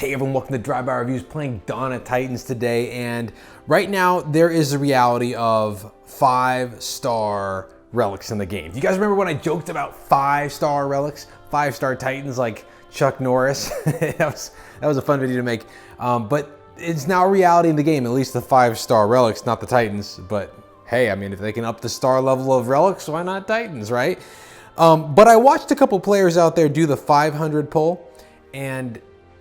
Hey everyone, welcome to Drive-By Reviews, playing Dawn of Titans today, and right now there is a reality of 5-star relics in the game. Do you guys remember when I joked about 5-star relics? 5-star Titans like Chuck Norris? that was a fun video to make, but it's now a reality in the game, at least the 5-star relics, not the Titans, but hey, I mean, if they can up the star level of relics, why not Titans, right? But I watched a couple players out there do the 500 pull, and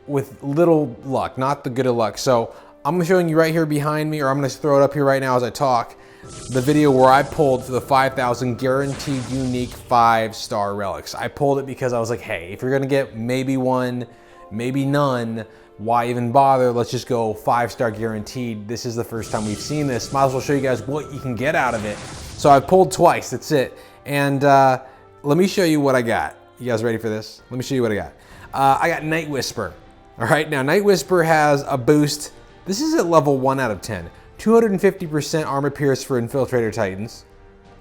with little luck, not the good of luck. So I'm showing you right here behind me, or I'm gonna throw it up here right now as I talk, the video where I pulled the 5,000 guaranteed unique 5-star relics. I pulled it because I was like, hey, if you're gonna get maybe one, maybe none, why even bother? Let's just go 5-star guaranteed. This is the first time we've seen this. Might as well show you guys what you can get out of it. So I've pulled twice, that's it. And let me show you what I got. You guys ready for this? Let me show you what I got. I got Nightwhisper. All right, now Nightwhisper has a boost. This is at level 1 out of 10. 250% armor pierce for Infiltrator Titans.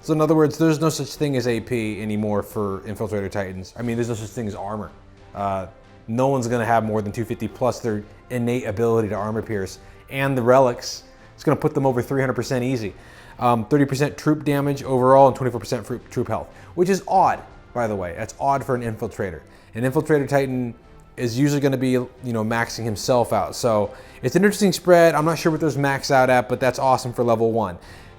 So in other words, there's no such thing as AP anymore for Infiltrator Titans. I mean, there's no such thing as armor. No one's gonna have more than 250 plus their innate ability to armor pierce. And the relics, it's gonna put them over 300% easy. 30% troop damage overall and 24% troop health, which is odd, by the way. That's odd for an Infiltrator. An Infiltrator Titan is usually going to be, maxing himself out. So it's an interesting spread. I'm not sure what those max out at, but that's awesome for level 1.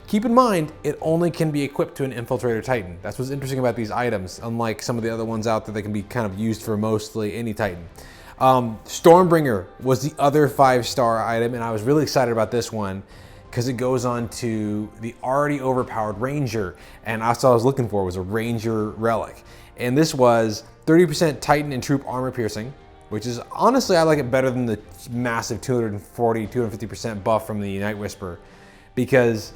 Keep in mind, it only can be equipped to an Infiltrator Titan. That's what's interesting about these items, unlike some of the other ones out there that can be kind of used for mostly any Titan. Stormbringer was the other 5-star item, and I was really excited about this one because it goes on to the already overpowered Ranger, and that's what I was looking for, was a Ranger relic. And this was 30% Titan and troop armor piercing, which is, honestly, I like it better than the massive 240, 250% buff from the Nightwhisper, because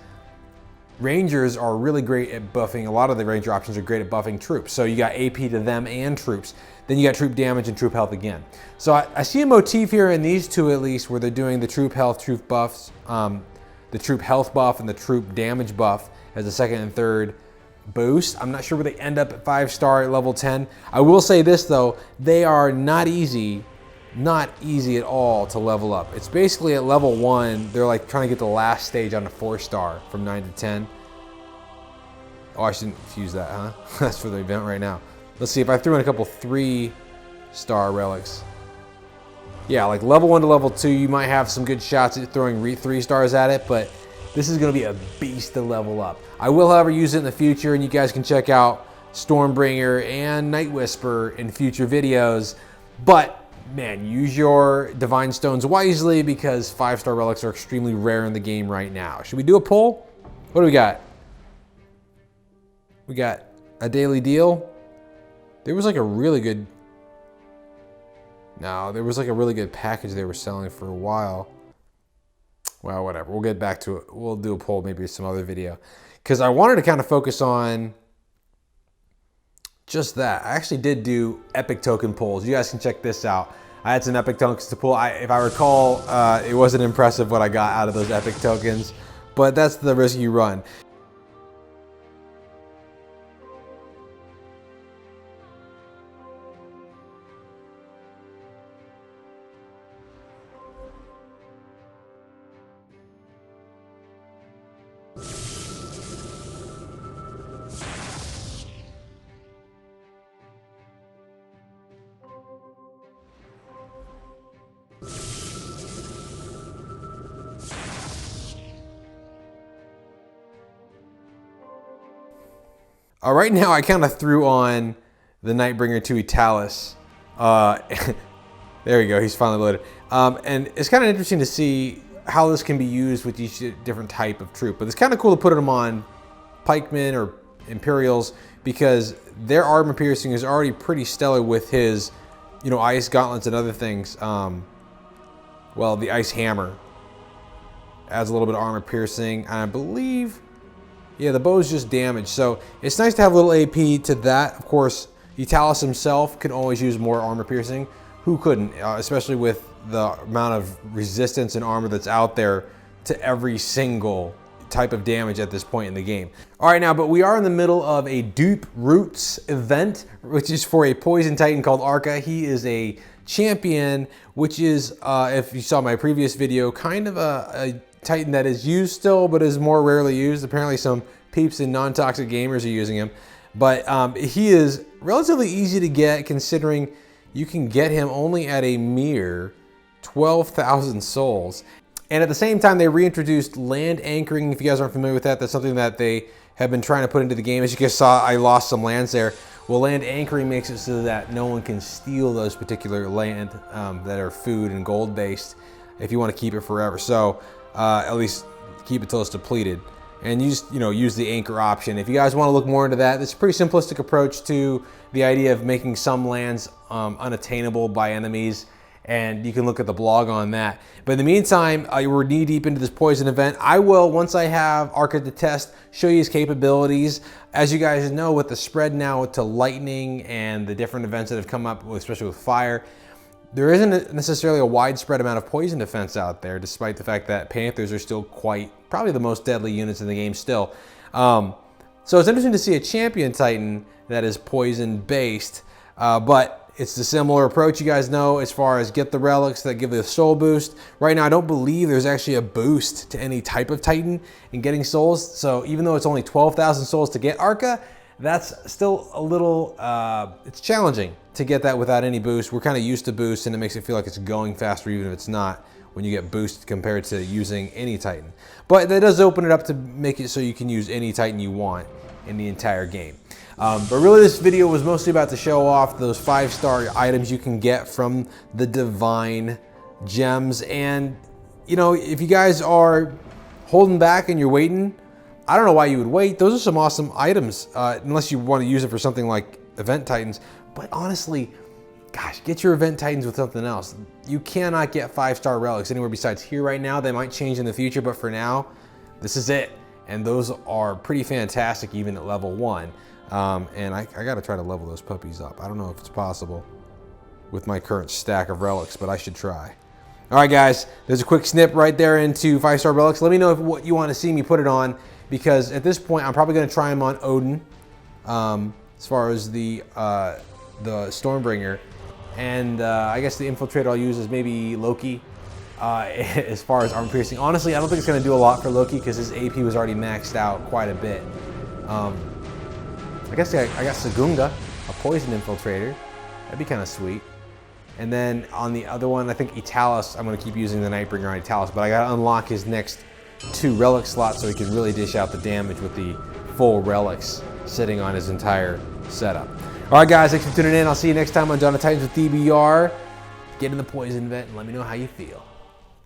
Rangers are really great at buffing. A lot of the Ranger options are great at buffing troops. So you got AP to them and troops. Then you got troop damage and troop health again. So I see a motif here in these two, at least, where they're doing the troop health, troop buffs, the troop health buff and the troop damage buff as the second and third boost. I'm not sure where they end up at 5-star at level 10. I will say this though, they are not easy at all to level up. It's basically at level 1, they're like trying to get the last stage on a 4-star from 9 to 10. Oh, I shouldn't use that, huh? That's for the event right now. Let's see if I threw in a couple 3-star relics. Yeah, like level 1 to level 2, you might have some good shots at throwing 3 stars at it, but this is going to be a beast to level up. I will, however, use it in the future, and you guys can check out Stormbringer and Nightwhisper in future videos. But, man, use your Divine Stones wisely, because 5-star relics are extremely rare in the game right now. Should we do a poll? What do we got? We got a daily deal. There was like a really good... No, there was like a really good package they were selling for a while. Well, whatever. We'll get back to it. We'll do a poll, maybe some other video. Because I wanted to kind of focus on just that. I actually did do epic token polls. You guys can check this out. I had some epic tokens to pull. If I recall, it wasn't impressive what I got out of those epic tokens. But that's the risk you run. Right now, I kind of threw on the Nightbringer to Italis. There we go, he's finally loaded. And it's kind of interesting to see how this can be used with each different type of troop. But it's kind of cool to put them on pikemen or Imperials, because their armor piercing is already pretty stellar with his, ice gauntlets and other things. Well, the ice hammer adds a little bit of armor piercing, and I believe, yeah, the bow's just damage. So it's nice to have a little AP to that. Of course, Italis himself can always use more armor piercing. Who couldn't? Especially with the amount of resistance and armor that's out there to every single type of damage at this point in the game. All right, now, but we are in the middle of a Dupe Roots event, which is for a Poison Titan called Arca. He is a champion, which is, if you saw my previous video, kind of a Titan that is used still, but is more rarely used. Apparently some peeps and non-toxic gamers are using him. But he is relatively easy to get, considering you can get him only at a mere 12,000 souls. And at the same time, they reintroduced land anchoring. If you guys aren't familiar with that, that's something that they have been trying to put into the game. As you guys saw, I lost some lands there. Well, land anchoring makes it so that no one can steal those particular land that are food and gold based if you want to keep it forever. So at least keep it till it's depleted. And use the anchor option. If you guys want to look more into that, it's a pretty simplistic approach to the idea of making some lands unattainable by enemies. And you can look at the blog on that. But in the meantime, we're knee deep into this poison event. I will, once I have Arca to test, show you his capabilities. As you guys know, with the spread now to lightning and the different events that have come up, especially with fire, there isn't necessarily a widespread amount of poison defense out there, despite the fact that Panthers are still probably the most deadly units in the game still. So it's interesting to see a champion Titan that is poison based, but it's the similar approach you guys know as far as get the relics that give the soul boost. Right now, I don't believe there's actually a boost to any type of Titan in getting souls. So even though it's only 12,000 souls to get Arca, that's still a little, it's challenging to get that without any boost. We're kind of used to boost, and it makes it feel like it's going faster even if it's not when you get boost compared to using any Titan. But that does open it up to make it so you can use any Titan you want in the entire game. But really this video was mostly about to show off those 5-star items you can get from the divine gems. And if you guys are holding back and you're waiting, I don't know why you would wait. Those are some awesome items, unless you want to use it for something like Event Titans. But honestly, gosh, get your Event Titans with something else. You cannot get 5-star relics anywhere besides here right now. They might change in the future, but for now, this is it. And those are pretty fantastic even at level 1. And I gotta try to level those puppies up. I don't know if it's possible with my current stack of relics, but I should try. All right, guys, there's a quick snip right there into 5-star relics. Let me know what you want to see me put it on, because at this point, I'm probably gonna try them on Odin, as far as the Stormbringer. And I guess the infiltrator I'll use is maybe Loki, as far as armor piercing. Honestly, I don't think it's gonna do a lot for Loki because his AP was already maxed out quite a bit. I guess I got Sagunga, a poison infiltrator. That'd be kind of sweet. And then on the other one, I think Italis, I'm gonna keep using the Nightbringer on Italis, but I gotta unlock his next 2 relic slots so he can really dish out the damage with the full relics sitting on his entire setup. All right, guys, thanks for tuning in. I'll see you next time on Dawn of Titans with DBR. Get in the poison vent and let me know how you feel.